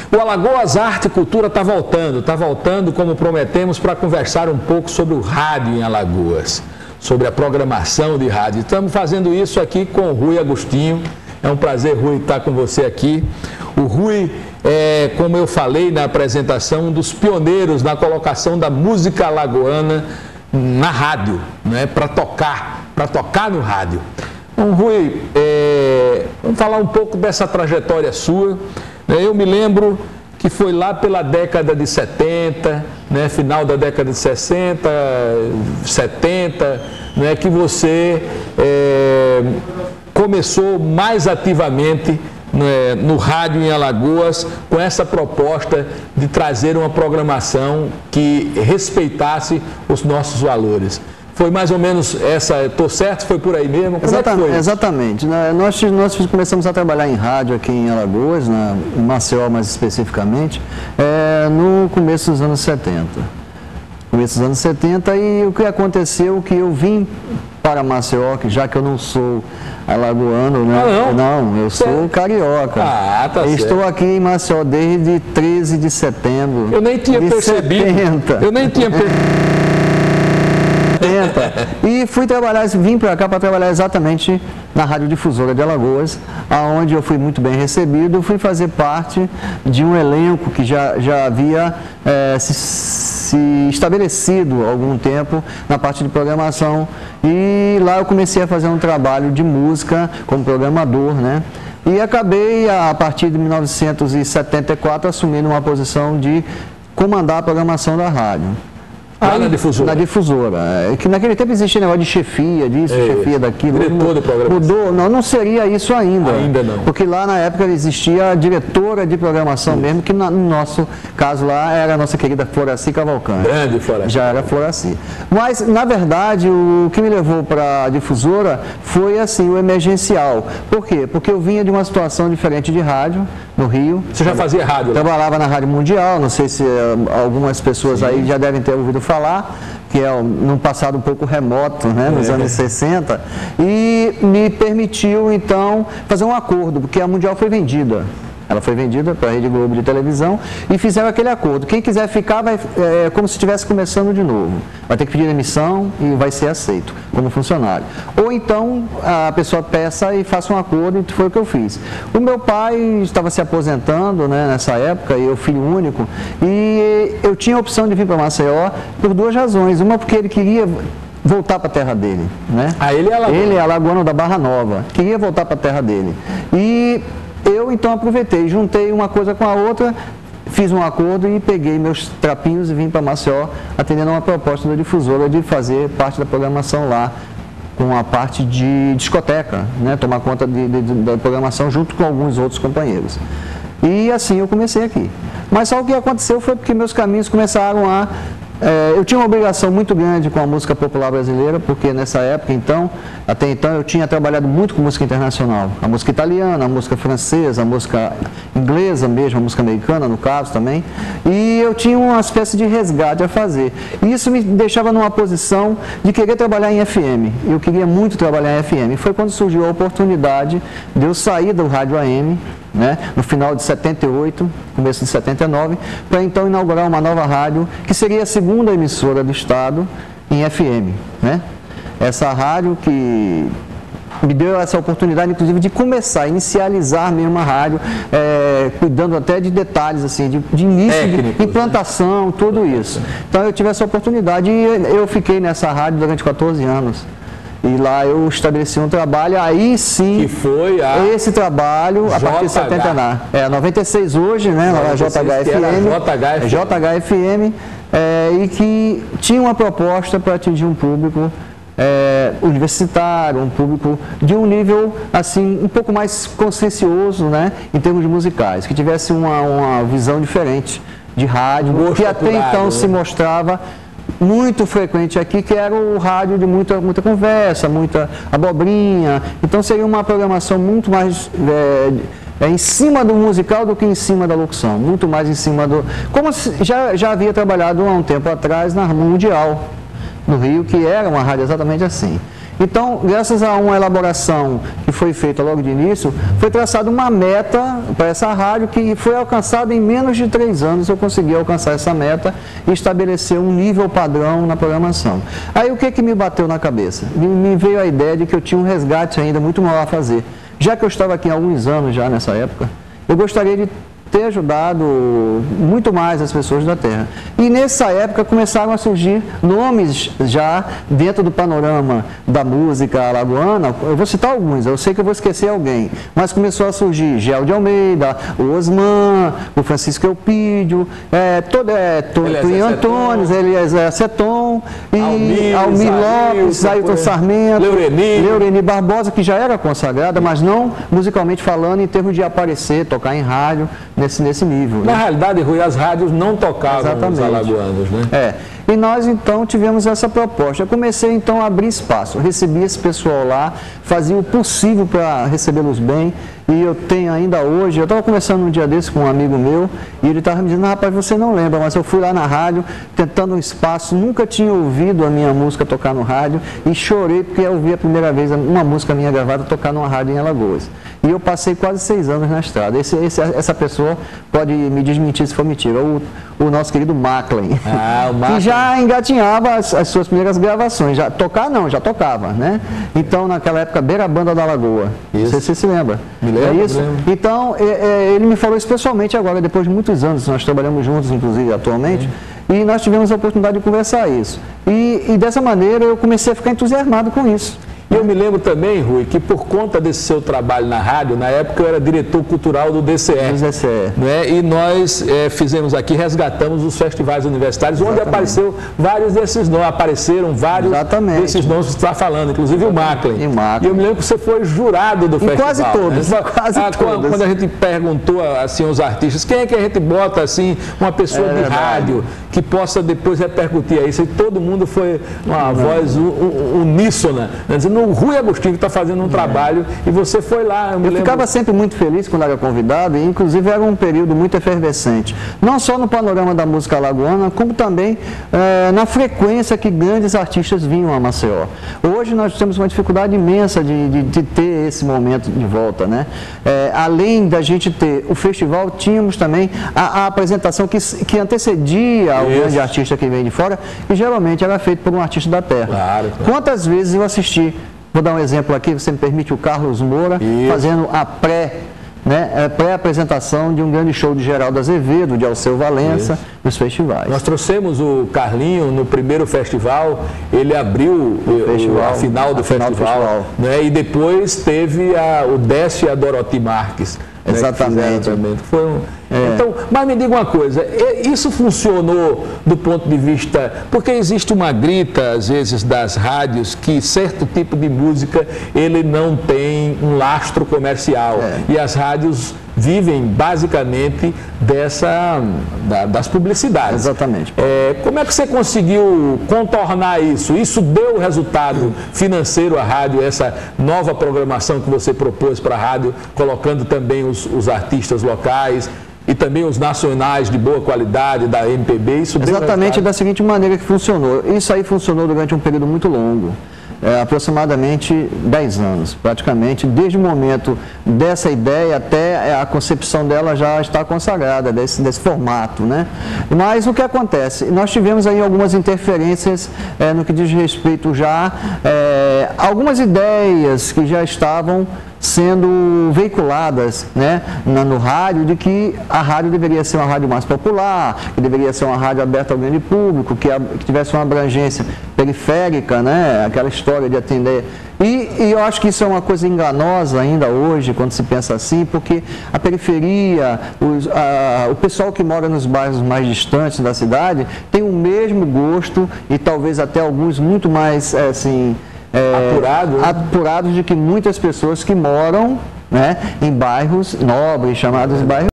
O Alagoas Arte e Cultura está voltando como prometemos para conversar um pouco sobre o rádio em Alagoas, sobre a programação de rádio. Estamos fazendo isso aqui com o Rui Agostinho. É um prazer, Rui, estar com você aqui. O Rui é, como eu falei na apresentação, um dos pioneiros na colocação da música alagoana na rádio, né, para tocar no rádio. Então, Rui, vamos falar um pouco dessa trajetória sua. Eu me lembro que foi lá pela década de 70, né, final da década de 60, 70, né, que você começou mais ativamente no rádio em Alagoas com essa proposta de trazer uma programação que respeitasse os nossos valores. Foi mais ou menos essa, estou certo? Foi por aí mesmo? Como exatamente, é que foi? Exatamente. Nós começamos a trabalhar em rádio aqui em Alagoas, em Maceió mais especificamente, no começo dos anos 70. Começo dos anos 70, e o que aconteceu, que eu vim para Maceió, já que eu não sou alagoano, né? Não, eu sou carioca. Tá Estou aqui em Maceió desde 13 de setembro. Eu nem tinha percebido. 70. Eu nem tinha percebido. E vim para cá para trabalhar exatamente na Rádio Difusora de Alagoas, onde eu fui muito bem recebido. Fui fazer parte de um elenco que já havia se estabelecido há algum tempo na parte de programação, e lá eu comecei a fazer um trabalho de música como programador, né? E acabei, a partir de 1974, assumindo uma posição de comandar a programação da rádio. Na Difusora? Na Difusora. Que naquele tempo existia negócio de chefia disso, chefia daquilo. Diretor de programação. Mudou, não seria isso ainda. Ainda não. Porque lá na época existia a diretora de programação mesmo, que no nosso caso lá era a nossa querida Floraci Cavalcante. Grande Floraci. Já era Floraci. Mas, na verdade, o que me levou para a Difusora foi assim, o emergencial. Por quê? Porque eu vinha de uma situação diferente de rádio, no Rio. Você já fazia rádio? Trabalhava na Rádio Mundial, não sei se algumas pessoas aí já devem ter ouvido falar, que é num passado um pouco remoto, né, nos anos 60, e me permitiu, então, fazer um acordo, porque a Mundial foi vendida. Ela foi vendida para a Rede Globo de televisão e fizeram aquele acordo. Quem quiser ficar, como se estivesse começando de novo. Vai ter que pedir demissão e vai ser aceito como funcionário. Ou então a pessoa peça e faça um acordo, e foi o que eu fiz. O meu pai estava se aposentando, né, nessa época, e eu filho único, e eu tinha a opção de vir para Maceió por duas razões. Uma, porque ele queria voltar para a terra dele, né? Ele é alagoano? Ele é alagoano da Barra Nova. Queria voltar para a terra dele. E eu, então, aproveitei, juntei uma coisa com a outra, fiz um acordo e peguei meus trapinhos e vim para Maceió, atendendo a uma proposta da Difusora de fazer parte da programação lá, com a parte de discoteca, né? Tomar conta da programação junto com alguns outros companheiros. E assim eu comecei aqui. Mas só o que aconteceu foi porque meus caminhos começaram a... eu tinha uma obrigação muito grande com a música popular brasileira, porque nessa época, até então, eu tinha trabalhado muito com música internacional. A música italiana, a música francesa, a música inglesa mesmo, a música americana, no caso também. E eu tinha uma espécie de resgate a fazer. E isso me deixava numa posição de querer trabalhar em FM. Eu queria muito trabalhar em FM. E foi quando surgiu a oportunidade de eu sair do rádio AM, né, no final de 78, começo de 79, para então inaugurar uma nova rádio, que seria a segunda emissora do estado em FM, né? Essa rádio que me deu essa oportunidade, inclusive, de começar a inicializar mesmo a rádio, cuidando até de detalhes, assim, de início, técnicos, de implantação, tudo isso. Então eu tive essa oportunidade e eu fiquei nessa rádio durante 14 anos. E lá eu estabeleci um trabalho, aí sim, que foi esse trabalho, a partir de 70, 96 hoje, né, na JHFM, e que tinha uma proposta para atingir um público universitário, um público de um nível, assim, um pouco mais consciencioso, né, em termos de musicais, que tivesse uma visão diferente de rádio, que até então se mostrava muito frequente aqui, que era o rádio de muita conversa, muita abobrinha. Então seria uma programação muito mais em cima do musical do que em cima da locução, muito mais em cima do... Como já havia trabalhado há um tempo atrás na Mundial, no Rio, que era uma rádio exatamente assim. Então, graças a uma elaboração que foi feita logo de início, foi traçada uma meta para essa rádio que foi alcançada em menos de 3 anos. Eu consegui alcançar essa meta e estabelecer um nível padrão na programação. Aí o que me bateu na cabeça? Me veio a ideia de que eu tinha um resgate ainda muito maior a fazer. Já que eu estava aqui há alguns anos já nessa época, eu gostaria de ter ajudado muito mais as pessoas da terra. E nessa época começaram a surgir nomes já dentro do panorama da música alagoana. Eu vou citar alguns, eu sei que eu vou esquecer alguém, mas começou a surgir Gel de Almeida, o Osman, o Francisco Elpídio, Tuí Antônio, Eliezer Seton, e Almir Lopes, Ailton Sarmento, Leureni Barbosa, que já era consagrada, mas não musicalmente falando, em termos de aparecer, tocar em rádio, nesse nível. Na realidade, Rui, as rádios não tocavam os alagoanos, né? E nós então tivemos essa proposta. Eu comecei então a abrir espaço, recebi esse pessoal lá, fazia o possível para recebê-los bem, e eu tenho ainda hoje, eu estava conversando um dia desse com um amigo meu, e ele estava me dizendo, rapaz, você não lembra, mas eu fui lá na rádio, tentando um espaço, nunca tinha ouvido a minha música tocar no rádio, e chorei porque eu ouvi a primeira vez uma música minha gravada tocar numa rádio em Alagoas. E eu passei quase 6 anos na estrada. Essa pessoa pode me desmentir se for mentira, o nosso querido Macklin, que já engatinhava as suas primeiras gravações. Já tocava, né? Então, naquela época, Beira a Banda da Lagoa. Isso. Você se lembra? Me lembro, isso? Então, ele me falou isso pessoalmente agora, depois de muitos anos, nós trabalhamos juntos, inclusive, atualmente, e nós tivemos a oportunidade de conversar isso. E dessa maneira, eu comecei a ficar entusiasmado com isso. E eu me lembro também, Rui, que por conta desse seu trabalho na rádio, na época eu era diretor cultural do DCE. Né? E nós fizemos aqui, resgatamos os festivais universitários, onde apareceu vários desses nomes, apareceram vários desses nomes que você está falando, inclusive o Macklin. E eu me lembro que você foi jurado do festival. Quase todos, né? quase todos. Quando a gente perguntou assim aos artistas, quem é que a gente bota assim, uma pessoa de rádio que possa depois repercutir isso? E todo mundo foi uma voz uníssona, né? Dizendo, o Rui Agostinho que está fazendo um trabalho, e você foi lá. Eu ficava sempre muito feliz quando era convidado, e inclusive era um período muito efervescente, não só no panorama da música alagoana, como também na frequência que grandes artistas vinham a Maceió. Hoje nós temos uma dificuldade imensa de ter esse momento de volta, né? Além da gente ter o festival, tínhamos também a apresentação que antecedia ao grande artista que vem de fora, e geralmente era feito por um artista da terra. Claro. Quantas vezes eu assisti, vou dar um exemplo aqui, você me permite, o Carlos Moura, fazendo a pré-apresentação de um grande show de Geraldo Azevedo, de Alceu Valença, nos festivais. Nós trouxemos o Carlinho no primeiro festival, ele abriu a final do festival. Né? E depois teve o Décio e a Doroti Marques. Exatamente. Então, mas me diga uma coisa, isso funcionou do ponto de vista, porque existe uma grita às vezes das rádios que certo tipo de música ele não tem um lastro comercial, e as rádios vivem basicamente das publicidades. Exatamente. Como é que você conseguiu contornar isso? Isso deu resultado financeiro à rádio, essa nova programação que você propôs para a rádio, colocando também os artistas locais e também os nacionais de boa qualidade, da MPB? Isso deu exatamente da seguinte maneira que funcionou. Isso aí funcionou durante um período muito longo. Aproximadamente 10 anos, praticamente, desde o momento dessa ideia até a concepção dela já está consagrada, desse formato, né? Mas o que acontece? Nós tivemos aí algumas interferências no que diz respeito já algumas ideias que já estavam sendo veiculadas, né, no rádio, de que a rádio deveria ser uma rádio mais popular, que deveria ser uma rádio aberta ao grande público, que tivesse uma abrangência periférica, né, aquela história de atender. E eu acho que isso é uma coisa enganosa ainda hoje, quando se pensa assim, porque a periferia, o pessoal que mora nos bairros mais distantes da cidade tem o mesmo gosto, e talvez até alguns muito mais, assim, apurados de que muitas pessoas que moram, né, em bairros nobres, chamados bairros